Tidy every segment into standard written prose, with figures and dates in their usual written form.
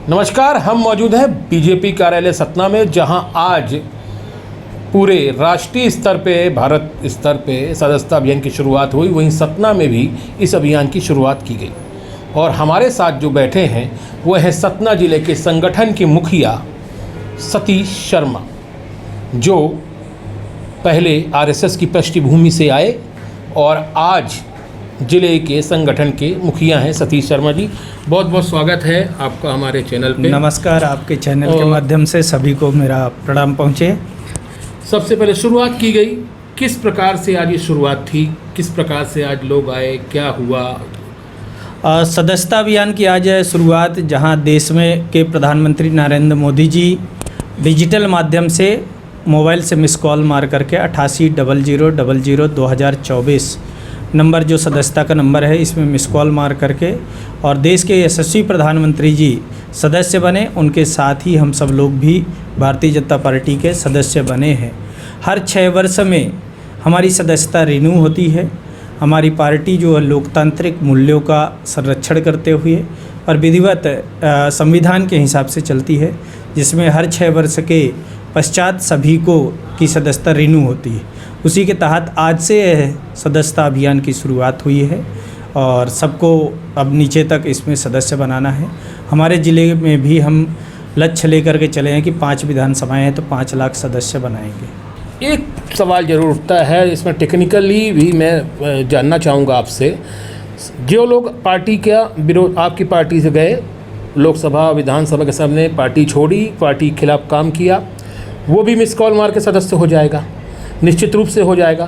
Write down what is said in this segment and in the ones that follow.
नमस्कार, हम मौजूद हैं बीजेपी कार्यालय सतना में, जहां आज पूरे राष्ट्रीय स्तर पे, भारत स्तर पे सदस्यता अभियान की शुरुआत हुई। वहीं सतना में भी इस अभियान की शुरुआत की गई और हमारे साथ जो बैठे हैं वो है सतना ज़िले के संगठन के मुखिया सतीश शर्मा, जो पहले आरएसएस की पृष्ठभूमि से आए और आज जिले के संगठन के मुखिया हैं। सतीश शर्मा जी, बहुत बहुत स्वागत है आपका हमारे चैनल पे। नमस्कार, आपके चैनल के माध्यम से सभी को मेरा प्रणाम पहुँचे। सबसे पहले शुरुआत की गई, किस प्रकार से आज ये शुरुआत थी, किस प्रकार से आज लोग आए, क्या हुआ? सदस्यता अभियान की आज शुरुआत जहां देश में के प्रधानमंत्री नरेंद्र मोदी जी डिजिटल माध्यम से मोबाइल से मिस कॉल मार करके 8800002024 नंबर जो सदस्यता का नंबर है, इसमें मिस कॉल मार करके और देश के यशस्वी प्रधानमंत्री जी सदस्य बने। उनके साथ ही हम सब लोग भी भारतीय जनता पार्टी के सदस्य बने हैं। हर 6 वर्ष में हमारी सदस्यता रिन्यू होती है। हमारी पार्टी जो है लोकतांत्रिक मूल्यों का संरक्षण करते हुए और विधिवत संविधान के हिसाब से चलती है, जिसमें हर 6 वर्ष के पश्चात सभी को की सदस्यता रिन्यू होती है। उसी के तहत आज से सदस्यता अभियान की शुरुआत हुई है और सबको अब नीचे तक इसमें सदस्य बनाना है। हमारे ज़िले में भी हम लक्ष्य लेकर के चले हैं कि 5 विधानसभाएं हैं तो 5 लाख सदस्य बनाएंगे। एक सवाल जरूर उठता है, इसमें टेक्निकली भी मैं जानना चाहूँगा आपसे। जो लोग पार्टी का विरोध, आपकी पार्टी से गए, लोकसभा विधानसभा के सामने पार्टी छोड़ी, पार्टी के खिलाफ काम किया, वो भी मिस कॉल मार के सदस्य हो जाएगा? निश्चित रूप से हो जाएगा।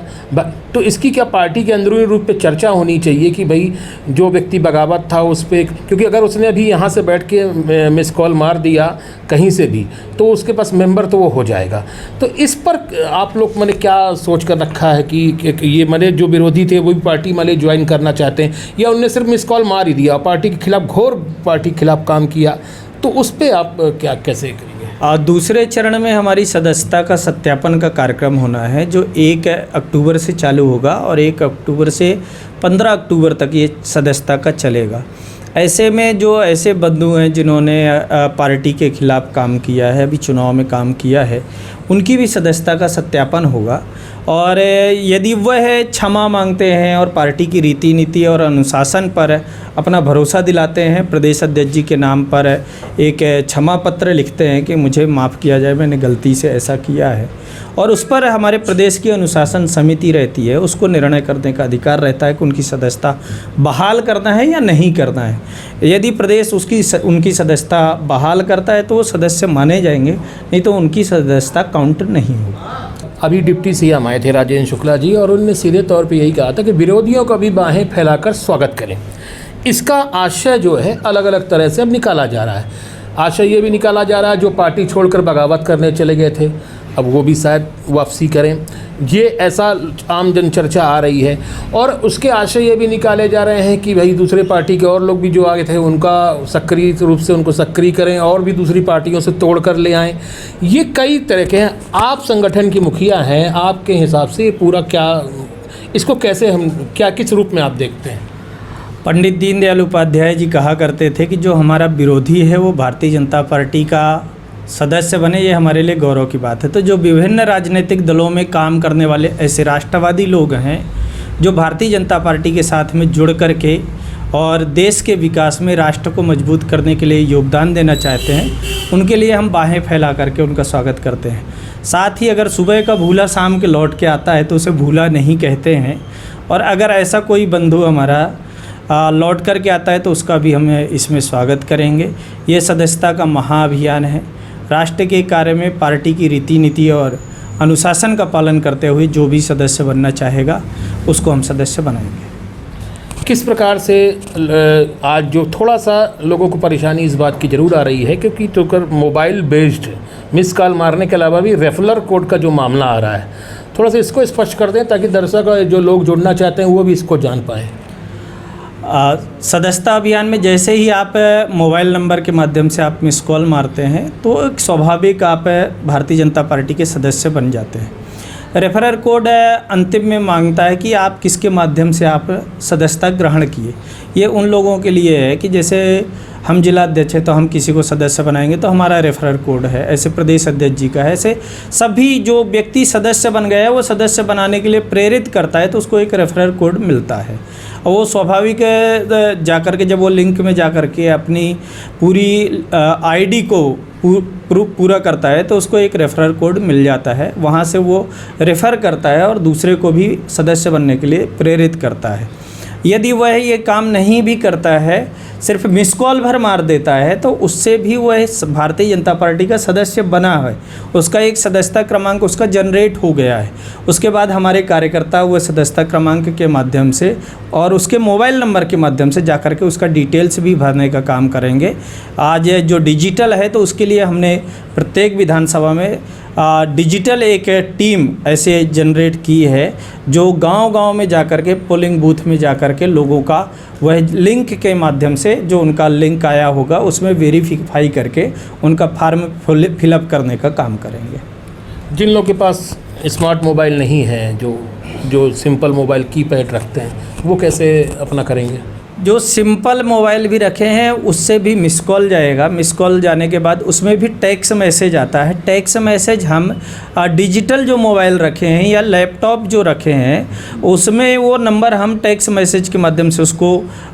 तो इसकी क्या पार्टी के अंदरूनी रूप पे चर्चा होनी चाहिए कि भाई जो व्यक्ति बगावत था उस पर, क्योंकि अगर उसने अभी यहाँ से बैठ के मिस कॉल मार दिया कहीं से भी तो उसके पास मेंबर तो वो हो जाएगा। तो इस पर आप लोग मैंने क्या सोच कर रखा है कि ये मैंने जो विरोधी थे वो भी पार्टी मैंने ज्वाइन करना चाहते हैं, या उनने सिर्फ मिस कॉल मार ही दिया, पार्टी के खिलाफ घोर पार्टी के खिलाफ काम किया, तो उस पर आप क्या कैसे करेंगे? दूसरे चरण में हमारी सदस्यता का सत्यापन का कार्यक्रम होना है, जो 1 अक्टूबर से चालू होगा और 1 अक्टूबर से 15 अक्टूबर तक ये सदस्यता का चलेगा। ऐसे में जो ऐसे बंधु हैं जिन्होंने पार्टी के खिलाफ काम किया है, अभी चुनाव में काम किया है, उनकी भी सदस्यता का सत्यापन होगा। और यदि वह क्षमा मांगते हैं और पार्टी की रीति नीति और अनुशासन पर अपना भरोसा दिलाते हैं, प्रदेश अध्यक्ष जी के नाम पर एक क्षमा पत्र लिखते हैं कि मुझे माफ़ किया जाए, मैंने गलती से ऐसा किया है, और उस पर हमारे प्रदेश की अनुशासन समिति रहती है, उसको निर्णय करने का अधिकार रहता है कि उनकी सदस्यता बहाल करना है या नहीं करना है। यदि प्रदेश उनकी सदस्यता बहाल करता है तो वो सदस्य माने जाएंगे, नहीं तो उनकी सदस्यता काउंट नहीं होगी। अभी डिप्टी सीएम आए थे राजेंद्र शुक्ला जी, और उन्होंने सीधे तौर पे यही कहा था कि विरोधियों का भी बाहें फैलाकर स्वागत करें। इसका आशय जो है अलग अलग तरह से अब निकाला जा रहा है। आशय ये भी निकाला जा रहा है जो पार्टी छोड़कर बगावत करने चले गए थे, अब वो भी शायद वापसी करें, ये ऐसा आम जन चर्चा आ रही है। और उसके आशय ये भी निकाले जा रहे हैं कि भाई दूसरे पार्टी के और लोग भी जो आगे थे उनका सक्रिय रूप से उनको सक्रिय करें और भी दूसरी पार्टियों से तोड़ कर ले आएँ। ये कई तरह के हैं। आप संगठन के मुखिया हैं, आपके हिसाब से पूरा क्या, इसको कैसे हम क्या किस रूप में आप देखते हैं? पंडित दीनदयाल उपाध्याय जी कहा करते थे कि जो हमारा विरोधी है वो भारतीय जनता पार्टी का सदस्य बने, ये हमारे लिए गौरव की बात है। तो जो विभिन्न राजनीतिक दलों में काम करने वाले ऐसे राष्ट्रवादी लोग हैं जो भारतीय जनता पार्टी के साथ में जुड़ कर के और देश के विकास में राष्ट्र को मजबूत करने के लिए योगदान देना चाहते हैं, उनके लिए हम बाहें फैला करके उनका स्वागत करते हैं। साथ ही अगर सुबह का भूला शाम के लौट के आता है तो उसे भूला नहीं कहते हैं, और अगर ऐसा कोई बंधु हमारा लौट कर के आता है तो उसका भी हम इसमें स्वागत करेंगे। ये सदस्यता का महाअभियान है। राष्ट्र के कार्य में पार्टी की रीति नीति और अनुशासन का पालन करते हुए जो भी सदस्य बनना चाहेगा उसको हम सदस्य बनाएंगे। किस प्रकार से आज जो थोड़ा सा लोगों को परेशानी इस बात की ज़रूर आ रही है, क्योंकि तो मोबाइल बेस्ड मिस कॉल मारने के अलावा भी रेफरल कोड का जो मामला आ रहा है, थोड़ा सा इसको स्पष्ट कर दें ताकि दर्शक जो लोग जुड़ना चाहते हैं वो भी इसको जान पाएँ। सदस्यता अभियान में जैसे ही आप मोबाइल नंबर के माध्यम से आप मिस कॉल मारते हैं तो एक स्वाभाविक आप भारतीय जनता पार्टी के सदस्य बन जाते हैं। रेफरल कोड अंतिम में मांगता है कि आप किसके माध्यम से आप सदस्यता ग्रहण किए। ये उन लोगों के लिए है कि जैसे हम जिला अध्यक्ष हैं तो हम किसी को सदस्य बनाएंगे तो हमारा रेफरल कोड है, ऐसे प्रदेश अध्यक्ष जी का है, ऐसे सभी जो व्यक्ति सदस्य बन गया है वो सदस्य बनाने के लिए प्रेरित करता है तो उसको एक रेफरल कोड मिलता है। और वो स्वाभाविक है जाकर के जब वो लिंक में जाकर के अपनी पूरी आईडी को पूरा करता है तो उसको एक रेफरल कोड मिल जाता है, वहाँ से वो रेफ़र करता है और दूसरे को भी सदस्य बनने के लिए प्रेरित करता है। यदि वह ये काम नहीं भी करता है, सिर्फ मिस कॉल भर मार देता है तो उससे भी वह भारतीय जनता पार्टी का सदस्य बना है, उसका एक सदस्यता क्रमांक उसका जनरेट हो गया है। उसके बाद हमारे कार्यकर्ता वह सदस्यता क्रमांक के माध्यम से और उसके मोबाइल नंबर के माध्यम से जाकर के उसका डिटेल्स भी भरने का काम करेंगे। आज जो डिजिटल है तो उसके लिए हमने प्रत्येक विधानसभा में डिजिटल एक टीम ऐसे जनरेट की है जो गांव-गांव में जाकर के पोलिंग बूथ में जाकर के लोगों का वह लिंक के माध्यम से जो उनका लिंक आया होगा उसमें वेरीफाई करके उनका फॉर्म फिलअप करने का काम करेंगे। जिन लोगों के पास स्मार्ट मोबाइल नहीं है, जो सिंपल मोबाइल कीपैड रखते हैं, वो कैसे अपना करेंगे? जो सिंपल मोबाइल भी रखे हैं उससे भी मिस कॉल जाएगा। मिस कॉल जाने के बाद उसमें भी टेक्स्ट मैसेज आता है। टेक्स्ट मैसेज हम डिजिटल जो मोबाइल रखे हैं या लैपटॉप जो रखे हैं उसमें वो नंबर हम टेक्स्ट मैसेज के माध्यम से उसको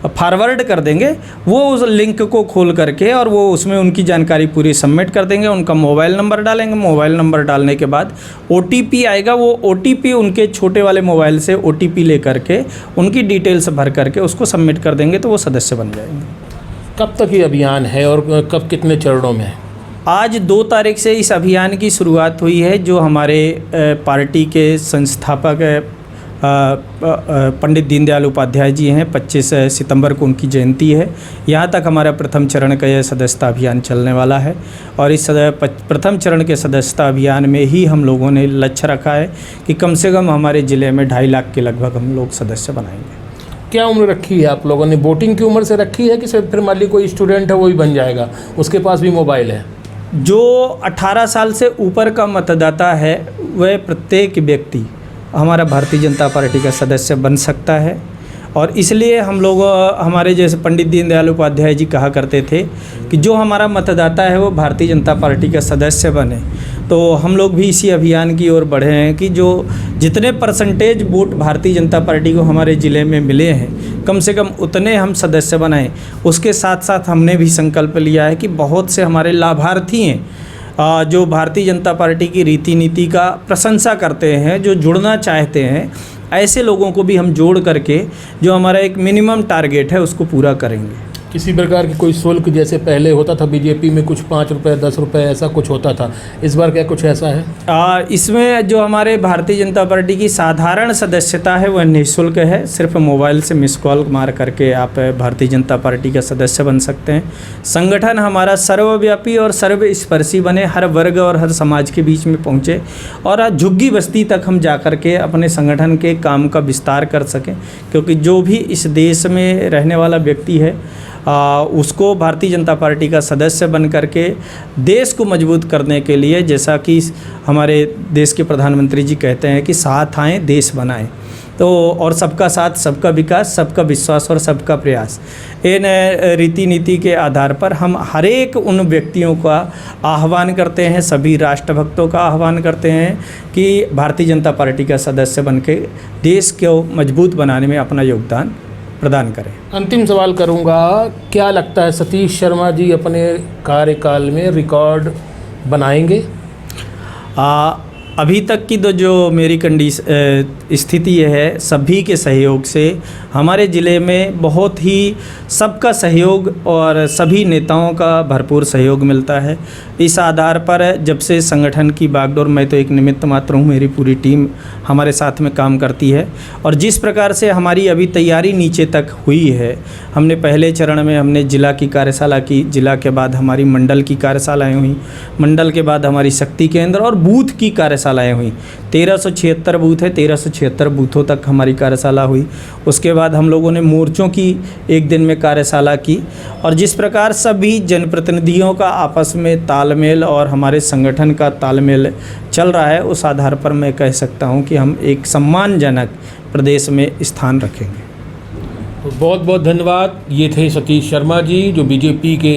फॉरवर्ड कर देंगे। वो उस लिंक को खोल करके और वो उसमें उनकी जानकारी पूरी सबमिट कर देंगे, उनका मोबाइल नंबर डालेंगे। मोबाइल नंबर डालने के बाद OTP आएगा, वो OTP उनके छोटे वाले मोबाइल से OTP ले करके उनकी डिटेल्स भर करके उसको सबमिट कर देंगे तो वो सदस्य बन जाएंगे। कब तक ये अभियान है और कब कितने चरणों में है? आज 2 तारीख से इस अभियान की शुरुआत हुई है। जो हमारे पार्टी के संस्थापक पंडित दीनदयाल उपाध्याय जी हैं, 25 सितंबर को उनकी जयंती है। यहाँ तक हमारा प्रथम चरण का यह सदस्यता अभियान चलने वाला है और इस प्रथम चरण के सदस्यता अभियान में ही हम लोगों ने लक्ष्य रखा है कि कम से कम हमारे ज़िले में 2.5 लाख के लगभग हम लोग सदस्य बनाएंगे। क्या उम्र रखी है आप लोगों ने? वोटिंग की उम्र से रखी है कि सिर्फ फिर मान ली कोई स्टूडेंट है वो ही बन जाएगा, उसके पास भी मोबाइल है? जो 18 साल से ऊपर का मतदाता है वह प्रत्येक व्यक्ति हमारा भारतीय जनता पार्टी का सदस्य बन सकता है। और इसलिए हम लोग हमारे जैसे पंडित दीनदयाल उपाध्याय जी कहा करते थे कि जो हमारा मतदाता है वो भारतीय जनता पार्टी का सदस्य बने। तो हम लोग भी इसी अभियान की ओर बढ़े हैं कि जो जितने percentage vote Bharatiya Janata party को हमारे ज़िले में मिले हैं कम से कम उतने हम सदस्य बनाएं। उसके साथ साथ हमने भी संकल्प लिया है कि बहुत से हमारे लाभार्थी हैं जो भारतीय जनता पार्टी की रीति नीति का प्रशंसा करते हैं, जो जुड़ना चाहते हैं, ऐसे लोगों को भी हम जोड़ करके जो हमारा एक मिनिमम टारगेट है उसको पूरा करेंगे। किसी प्रकार की कोई शुल्क जैसे पहले होता था बीजेपी में कुछ 5 रुपये 10 रुपये ऐसा कुछ होता था, इस बार क्या कुछ ऐसा है? इसमें जो हमारे भारतीय जनता पार्टी की साधारण सदस्यता है वह निःशुल्क है। सिर्फ मोबाइल से मिस कॉल मार करके आप भारतीय जनता पार्टी का सदस्य बन सकते हैं। संगठन हमारा सर्वव्यापी और सर्वस्पर्शी बने, हर वर्ग और हर समाज के बीच में पहुँचे और झुग्गी बस्ती तक हम जा कर के अपने संगठन के काम का विस्तार कर सकें। क्योंकि जो भी इस देश में रहने वाला व्यक्ति है उसको भारतीय जनता पार्टी का सदस्य बन करके देश को मजबूत करने के लिए, जैसा कि हमारे देश के प्रधानमंत्री जी कहते हैं कि साथ आएँ देश बनाएं, तो और सबका साथ सबका विकास, सबका विश्वास और सबका प्रयास, इन रीति नीति के आधार पर हम हर एक उन व्यक्तियों का आह्वान करते हैं, सभी राष्ट्रभक्तों का आह्वान करते हैं कि भारतीय जनता पार्टी का सदस्य बन के देश को मजबूत बनाने में अपना योगदान प्रदान करें। अंतिम सवाल करूंगा, क्या लगता है सतीश शर्मा जी अपने कार्यकाल में रिकॉर्ड बनाएंगे? अभी तक की तो जो मेरी स्थिति है, सभी के सहयोग से हमारे ज़िले में बहुत ही सबका सहयोग और सभी नेताओं का भरपूर सहयोग मिलता है। इस आधार पर जब से संगठन की बागडोर, मैं तो एक निमित्त मात्र हूँ, मेरी पूरी टीम हमारे साथ में काम करती है और जिस प्रकार से हमारी अभी तैयारी नीचे तक हुई है, हमने पहले चरण में हमने जिला की कार्यशाला की, जिला के बाद हमारी मंडल की कार्यशालाएँ हुई, मंडल के बाद हमारी शक्ति केंद्र और बूथ की कार्यशाला कार्यशालाएं हुई। 1376 बूथ है, 1376 बूथों तक हमारी कार्यशाला हुई। उसके बाद हम लोगों ने मोर्चों की एक दिन में कार्यशाला की, और जिस प्रकार सभी जनप्रतिनिधियों का आपस में तालमेल और हमारे संगठन का तालमेल चल रहा है, उस आधार पर मैं कह सकता हूं कि हम एक सम्मानजनक प्रदेश में स्थान रखेंगे। बहुत बहुत धन्यवाद। ये थे सतीश शर्मा जी, जो बीजेपी के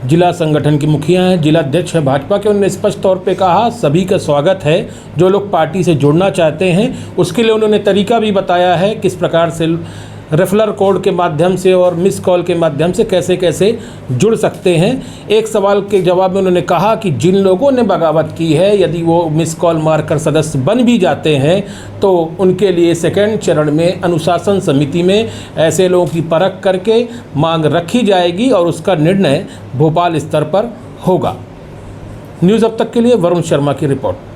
जिला संगठन के मुखिया हैं, जिला अध्यक्ष हैं भाजपा के। उन्होंने स्पष्ट तौर पे कहा सभी का स्वागत है, जो लोग पार्टी से जुड़ना चाहते हैं उसके लिए उन्होंने तरीका भी बताया है, किस प्रकार से रेफरल कोड के माध्यम से और मिस कॉल के माध्यम से कैसे कैसे जुड़ सकते हैं। एक सवाल के जवाब में उन्होंने कहा कि जिन लोगों ने बगावत की है, यदि वो मिस कॉल मारकर सदस्य बन भी जाते हैं तो उनके लिए सेकंड चरण में अनुशासन समिति में ऐसे लोगों की परख करके मांग रखी जाएगी और उसका निर्णय भोपाल स्तर पर होगा। न्यूज़ अब तक के लिए वरुण शर्मा की रिपोर्ट।